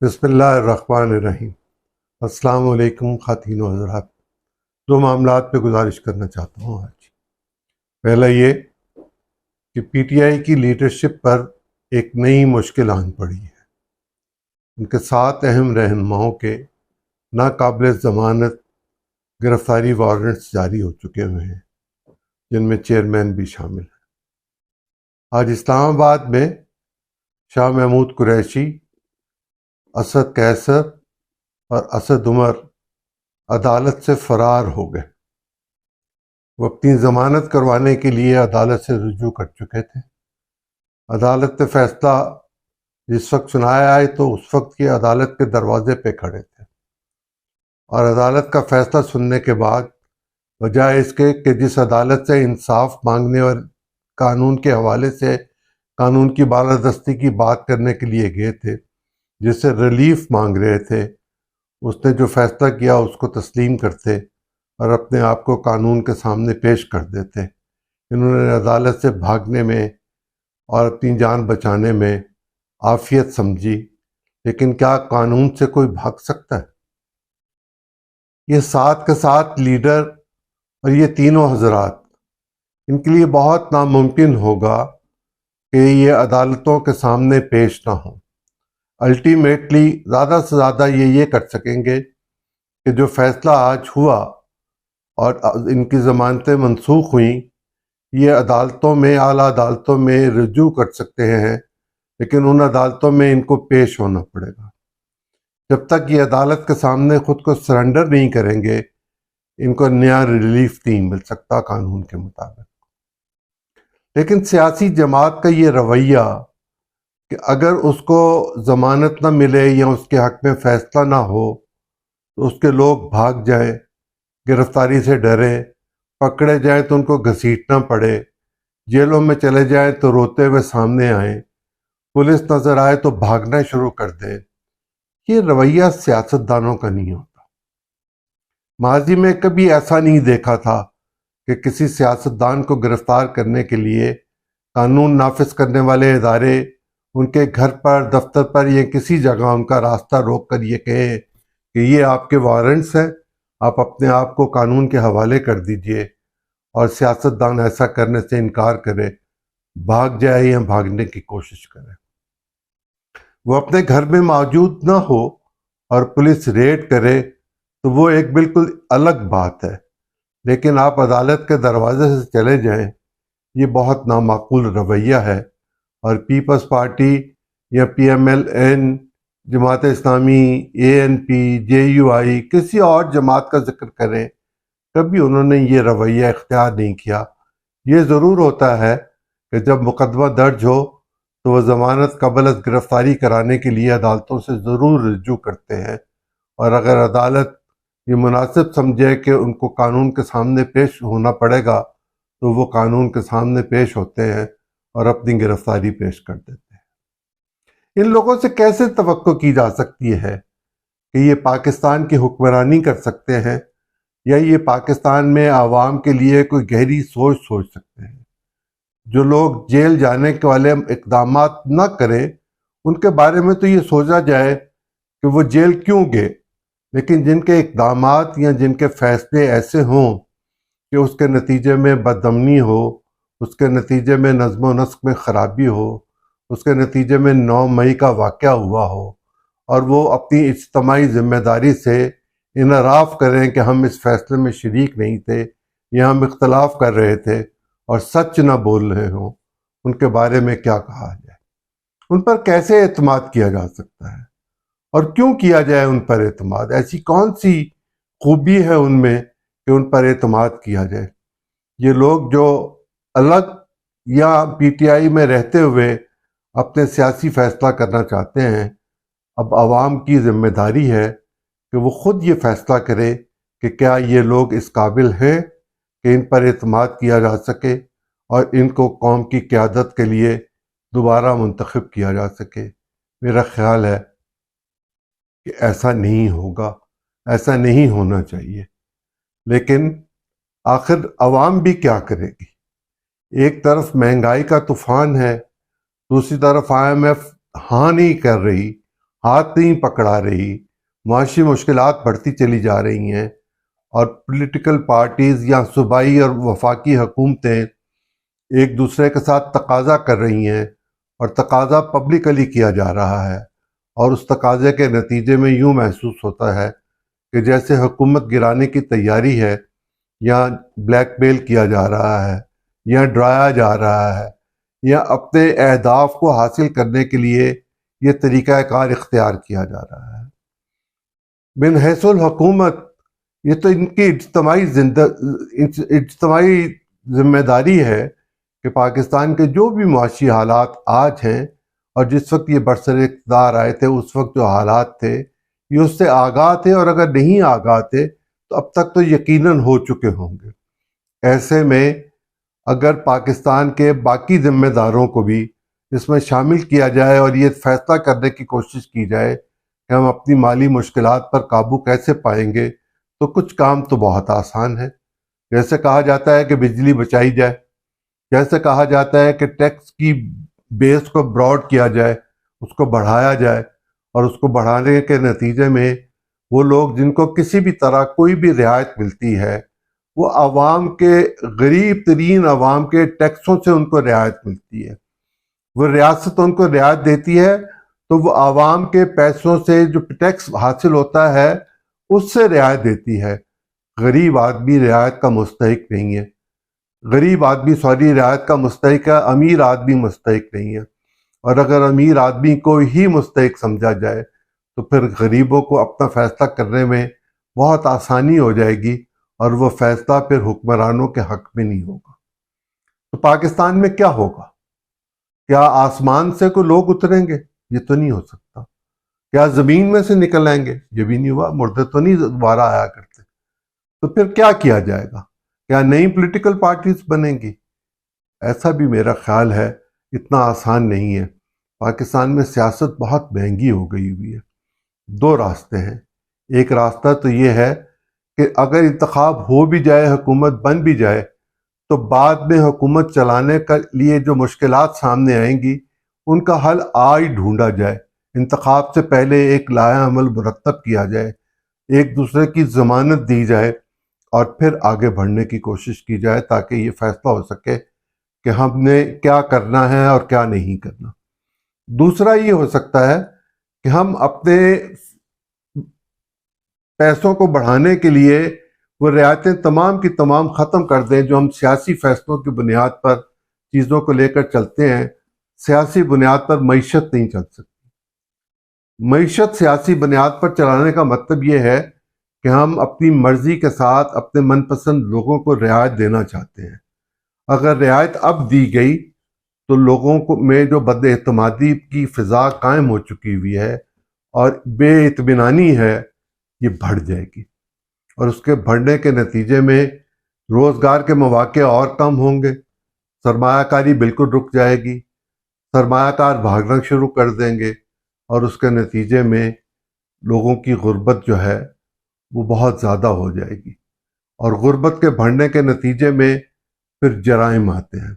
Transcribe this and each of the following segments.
بسم اللہ الرحمن الرحیم۔ السلام علیکم خواتین و حضرات۔ دو معاملات پہ گزارش کرنا چاہتا ہوں آج۔ پہلا یہ کہ پی ٹی آئی کی لیڈرشپ پر ایک نئی مشکل آن پڑی ہے۔ ان کے 7 اہم رہنماؤں کے ناقابل ضمانت گرفتاری وارنٹس جاری ہو چکے ہوئے ہیں، جن میں چیئرمین بھی شامل ہیں۔ آج اسلام آباد میں شاہ محمود قریشی، اسد قیصر اور اسد عمر عدالت سے فرار ہو گئے۔ وہ اپنی ضمانت کروانے کے لیے عدالت سے رجوع کر چکے تھے۔ عدالت نے فیصلہ جس وقت سنایا ہے تو اس وقت یہ عدالت کے دروازے پہ کھڑے تھے، اور عدالت کا فیصلہ سننے کے بعد بجائے اس کے کہ جس عدالت سے انصاف مانگنے اور قانون کے حوالے سے قانون کی بالادستی کی بات کرنے کے لیے گئے تھے، جس سے ریلیف مانگ رہے تھے، اس نے جو فیصلہ کیا اس کو تسلیم کرتے اور اپنے آپ کو قانون کے سامنے پیش کر دیتے۔ انہوں نے عدالت سے بھاگنے میں اور اپنی جان بچانے میں عافیت سمجھی، لیکن کیا قانون سے کوئی بھاگ سکتا ہے؟ یہ 7 کے 7 لیڈر اور یہ تینوں حضرات، ان کے لیے بہت ناممکن ہوگا کہ یہ عدالتوں کے سامنے پیش نہ ہوں۔ الٹیمیٹلی زیادہ سے زیادہ یہ کر سکیں گے کہ جو فیصلہ آج ہوا اور ان کی ضمانتیں منسوخ ہوئیں، یہ عدالتوں میں، اعلیٰ عدالتوں میں رجوع کر سکتے ہیں، لیکن ان عدالتوں میں ان کو پیش ہونا پڑے گا۔ جب تک یہ عدالت کے سامنے خود کو سرنڈر نہیں کریں گے، ان کو نیا ریلیف نہیں مل سکتا قانون کے مطابق۔ لیکن سیاسی جماعت کا یہ رویہ کہ اگر اس کو ضمانت نہ ملے یا اس کے حق میں فیصلہ نہ ہو تو اس کے لوگ بھاگ جائیں، گرفتاری سے ڈریں، پکڑے جائیں تو ان کو گھسیٹنا پڑے، جیلوں میں چلے جائیں تو روتے ہوئے سامنے آئیں، پولیس نظر آئے تو بھاگنا شروع کر دیں، یہ رویہ سیاستدانوں کا نہیں ہوتا۔ ماضی میں کبھی ایسا نہیں دیکھا تھا کہ کسی سیاستدان کو گرفتار کرنے کے لیے قانون نافذ کرنے والے ادارے ان کے گھر پر، دفتر پر یا کسی جگہ ان کا راستہ روک کر یہ کہے کہ یہ آپ کے وارنٹس ہیں، آپ اپنے آپ کو قانون کے حوالے کر دیجئے، اور سیاستدان ایسا کرنے سے انکار کرے، بھاگ جائے یا بھاگنے کی کوشش کرے۔ وہ اپنے گھر میں موجود نہ ہو اور پولیس ریڈ کرے تو وہ ایک بالکل الگ بات ہے، لیکن آپ عدالت کے دروازے سے چلے جائیں، یہ بہت نامعقول رویہ ہے۔ اور پیپلز پارٹی یا P M L N, Jamaat Islami, a N P, J you آئی، کسی اور جماعت کا ذکر کریں، کبھی انہوں نے یہ رویہ اختیار نہیں کیا۔ یہ ضرور ہوتا ہے کہ جب مقدمہ درج ہو تو وہ ضمانت قبل از گرفتاری کرانے کے لیے عدالتوں سے ضرور رجوع کرتے ہیں، اور اگر عدالت یہ مناسب سمجھے کہ ان کو قانون کے سامنے پیش ہونا پڑے گا تو وہ قانون کے سامنے پیش ہوتے ہیں اور اپنی گرفتاری پیش کر دیتے ہیں۔ ان لوگوں سے کیسے توقع کی جا سکتی ہے کہ یہ پاکستان کی حکمرانی کر سکتے ہیں، یا یہ پاکستان میں عوام کے لیے کوئی گہری سوچ سکتے ہیں؟ جو لوگ جیل جانے کے والے اقدامات نہ کریں، ان کے بارے میں تو یہ سوچا جائے کہ وہ جیل کیوں گئے، لیکن جن کے اقدامات یا جن کے فیصلے ایسے ہوں کہ اس کے نتیجے میں بدامنی ہو، اس کے نتیجے میں نظم و نسق میں خرابی ہو، اس کے نتیجے میں 9 مئی کا واقعہ ہوا ہو، اور وہ اپنی اجتماعی ذمہ داری سے انحراف کریں کہ ہم اس فیصلے میں شریک نہیں تھے یا ہم اختلاف کر رہے تھے اور سچ نہ بول رہے ہوں، ان کے بارے میں کیا کہا جائے؟ ان پر کیسے اعتماد کیا جا سکتا ہے، اور کیوں کیا جائے ان پر اعتماد؟ ایسی کون سی خوبی ہے ان میں کہ ان پر اعتماد کیا جائے؟ یہ لوگ جو الگ یا پی ٹی آئی میں رہتے ہوئے اپنے سیاسی فیصلہ کرنا چاہتے ہیں، اب عوام کی ذمہ داری ہے کہ وہ خود یہ فیصلہ کرے کہ کیا یہ لوگ اس قابل ہیں کہ ان پر اعتماد کیا جا سکے اور ان کو قوم کی قیادت کے لیے دوبارہ منتخب کیا جا سکے۔ میرا خیال ہے کہ ایسا نہیں ہوگا، ایسا نہیں ہونا چاہیے۔ لیکن آخر عوام بھی کیا کرے گی؟ ایک طرف مہنگائی کا طوفان ہے، دوسری طرف IMF ہاں نہیں کر رہی، ہاتھ نہیں پکڑا رہی، معاشی مشکلات بڑھتی چلی جا رہی ہیں، اور پولیٹیکل پارٹیز یا صوبائی اور وفاقی حکومتیں ایک دوسرے کے ساتھ تقاضا کر رہی ہیں، اور تقاضا پبلکلی کیا جا رہا ہے، اور اس تقاضے کے نتیجے میں یوں محسوس ہوتا ہے کہ جیسے حکومت گرانے کی تیاری ہے، یا بلیک میل کیا جا رہا ہے، یا ڈرایا جا رہا ہے، یا اپنے اہداف کو حاصل کرنے کے لیے یہ طریقہ کار اختیار کیا جا رہا ہے۔ من حیث الحکومت یہ تو ان کی اجتماعی ذمہ داری ہے کہ پاکستان کے جو بھی معاشی حالات آج ہیں، اور جس وقت یہ برسر اقتدار آئے تھے اس وقت جو حالات تھے، یہ اس سے آگاہ تھے، اور اگر نہیں آگاہ تھے تو اب تک تو یقیناً ہو چکے ہوں گے۔ ایسے میں اگر پاکستان کے باقی ذمہ داروں کو بھی اس میں شامل کیا جائے اور یہ فیصلہ کرنے کی کوشش کی جائے کہ ہم اپنی مالی مشکلات پر قابو کیسے پائیں گے، تو کچھ کام تو بہت آسان ہے۔ جیسے کہا جاتا ہے کہ بجلی بچائی جائے، جیسے کہا جاتا ہے کہ ٹیکس کی بیس کو براڈ کیا جائے، اس کو بڑھایا جائے، اور اس کو بڑھانے کے نتیجے میں وہ لوگ جن کو کسی بھی طرح کوئی بھی رعایت ملتی ہے، وہ عوام کے غریب ترین عوام کے ٹیکسوں سے ان کو رعایت ملتی ہے۔ وہ ریاست ان کو رعایت دیتی ہے تو وہ عوام کے پیسوں سے جو ٹیکس حاصل ہوتا ہے اس سے رعایت دیتی ہے۔ غریب آدمی رعایت کا مستحق نہیں ہے، رعایت کا مستحق ہے، امیر آدمی مستحق نہیں ہے۔ اور اگر امیر آدمی کو ہی مستحق سمجھا جائے تو پھر غریبوں کو اپنا فیصلہ کرنے میں بہت آسانی ہو جائے گی، اور وہ فیصلہ پھر حکمرانوں کے حق میں نہیں ہوگا۔ تو پاکستان میں کیا ہوگا؟ کیا آسمان سے کوئی لوگ اتریں گے؟ یہ تو نہیں ہو سکتا۔ کیا زمین میں سے نکل آئیں گے؟ یہ بھی نہیں ہوا، مردے تو نہیں دوبارہ آیا کرتے۔ تو پھر کیا کیا جائے گا؟ کیا نئی پولیٹیکل پارٹیز بنیں گی؟ ایسا بھی میرا خیال ہے اتنا آسان نہیں ہے۔ پاکستان میں سیاست بہت مہنگی ہو گئی ہوئی ہے۔ دو راستے ہیں۔ ایک راستہ تو یہ ہے کہ اگر انتخاب ہو بھی جائے، حکومت بن بھی جائے، تو بعد میں حکومت چلانے کے لیے جو مشکلات سامنے آئیں گی ان کا حل آج ڈھونڈا جائے، انتخاب سے پہلے ایک لائحہ عمل مرتب کیا جائے، ایک دوسرے کی ضمانت دی جائے، اور پھر آگے بڑھنے کی کوشش کی جائے تاکہ یہ فیصلہ ہو سکے کہ ہم نے کیا کرنا ہے اور کیا نہیں کرنا۔ دوسرا یہ ہو سکتا ہے کہ ہم اپنے پیسوں کو بڑھانے کے لیے وہ رعایتیں تمام کی تمام ختم کر دیں جو ہم سیاسی فیصلوں کی بنیاد پر چیزوں کو لے کر چلتے ہیں۔ سیاسی بنیاد پر معیشت نہیں چل سکتی۔ معیشت سیاسی بنیاد پر چلانے کا مطلب یہ ہے کہ ہم اپنی مرضی کے ساتھ اپنے من پسند لوگوں کو رعایت دینا چاہتے ہیں۔ اگر رعایت اب دی گئی تو لوگوں کو میں جو بد اعتمادی کی فضا قائم ہو چکی ہوئی ہے اور بے اطمینانی ہے، یہ بڑھ جائے گی، اور اس کے بڑھنے کے نتیجے میں روزگار کے مواقع اور کم ہوں گے، سرمایہ کاری بالکل رک جائے گی، سرمایہ کار بھاگنا شروع کر دیں گے، اور اس کے نتیجے میں لوگوں کی غربت جو ہے وہ بہت زیادہ ہو جائے گی، اور غربت کے بڑھنے کے نتیجے میں پھر جرائم آتے ہیں،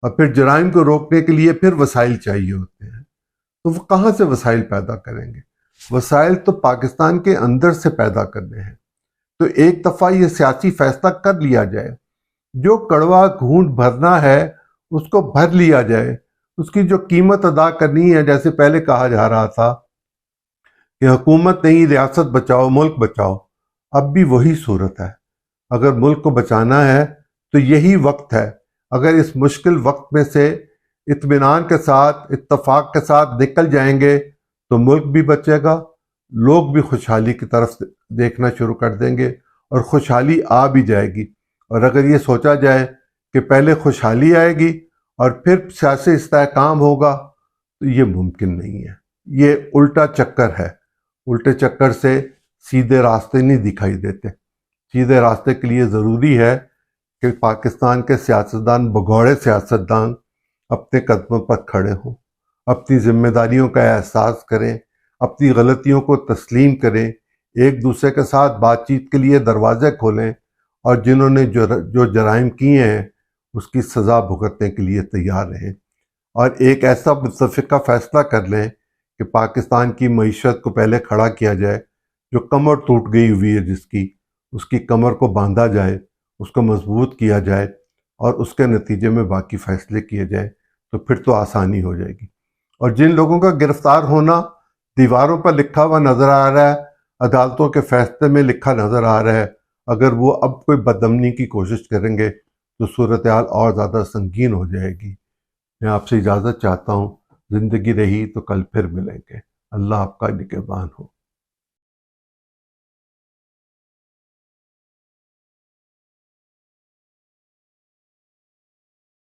اور پھر جرائم کو روکنے کے لیے پھر وسائل چاہیے ہوتے ہیں۔ تو وہ کہاں سے وسائل پیدا کریں گے؟ وسائل تو پاکستان کے اندر سے پیدا کرنے ہیں۔ تو ایک دفعہ یہ سیاسی فیصلہ کر لیا جائے، جو کڑوا گھونٹ بھرنا ہے اس کو بھر لیا جائے، اس کی جو قیمت ادا کرنی ہے، جیسے پہلے کہا جا رہا تھا کہ حکومت نہیں، ریاست بچاؤ، ملک بچاؤ، اب بھی وہی صورت ہے۔ اگر ملک کو بچانا ہے تو یہی وقت ہے۔ اگر اس مشکل وقت میں سے اطمینان کے ساتھ، اتفاق کے ساتھ نکل جائیں گے تو ملک بھی بچے گا، لوگ بھی خوشحالی کی طرف دیکھنا شروع کر دیں گے، اور خوشحالی آ بھی جائے گی۔ اور اگر یہ سوچا جائے کہ پہلے خوشحالی آئے گی اور پھر سیاسی استحکام ہوگا، تو یہ ممکن نہیں ہے۔ یہ الٹا چکر ہے۔ الٹے چکر سے سیدھے راستے نہیں دکھائی دیتے۔ سیدھے راستے کے لیے ضروری ہے کہ پاکستان کے سیاستدان، بگوڑے سیاستدان، اپنے قدموں پر کھڑے ہوں، اپنی ذمہ داریوں کا احساس کریں، اپنی غلطیوں کو تسلیم کریں، ایک دوسرے کے ساتھ بات چیت کے لیے دروازے کھولیں، اور جنہوں نے جو جرائم کیے ہیں اس کی سزا بھگتنے کے لیے تیار رہیں، اور ایک ایسا متفقہ فیصلہ کر لیں کہ پاکستان کی معیشت کو پہلے کھڑا کیا جائے، جو کمر ٹوٹ گئی ہوئی ہے جس کی، اس کی کمر کو باندھا جائے، اس کو مضبوط کیا جائے اور اس کے نتیجے میں باقی فیصلے کیے جائیں، تو پھر تو آسانی ہو جائے گی۔ اور جن لوگوں کا گرفتار ہونا دیواروں پر لکھا ہوا نظر آ رہا ہے، عدالتوں کے فیصلے میں لکھا نظر آ رہا ہے، اگر وہ اب کوئی بدامنی کی کوشش کریں گے تو صورتحال اور زیادہ سنگین ہو جائے گی۔ میں آپ سے اجازت چاہتا ہوں، زندگی رہی تو کل پھر ملیں گے۔ اللہ آپ کا نگہبان ہو۔